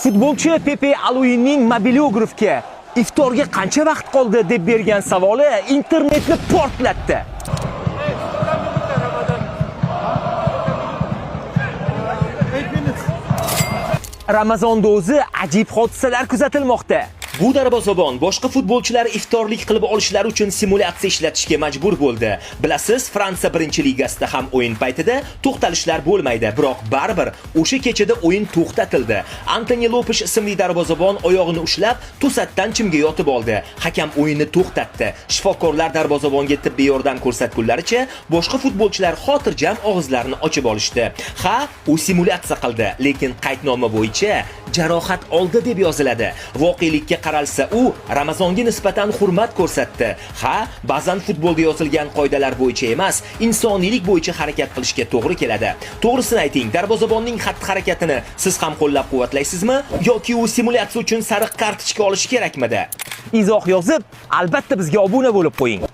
Futbolchi Pepe Aluinning mobiliografga iftorga qancha vaqt qoldi deb bergan savoli internetni portlatdi. Ramazonda o'zi ajib hodisalar kuzatilmoqda. Bu darvozabon boshqa futbolchilar iftorlik qilib olishlari uchun simulyatsiya ishlatishga majbur bo'ldi. Bilasiz, Fransiya 1-ligasida ham o'yin paytida to'xtalishlar bo'lmaydi, biroq baribir o'sha kechada o'yin to'xtatildi. Antoni Lopesh ismli darvozabon oyog'ini ushlab, to'satdan chimga yotib oldi. Hakam o'yinni to'xtatdi. Shifokorlar darvozabonga tibbiy yordam ko'rsatgunlaricha boshqa futbolchilar xotirjam og'izlarini ochib olishdi. Ha, u simulyatsiya qildi, lekin qaydnoma bo'yicha jarohat oldi deb yoziladi. Voqelikka qaralsa, u Ramazonga nisbatan hurmat ko'rsatdi. Ha, ba'zan futbolda yozilgan qoidalar bo'yicha emas, insoniylik bo'yicha harakat qilishga to'g'ri keladi. To'g'risini ayting, darvozabonning xatti-harakatini siz ham qo'llab-quvvatlaysizmi yoki u simulyatsiya uchun sariq kartochka olishi kerakmidi? Izoh yozib, albatta bizga obuna bo'lib qo'ying.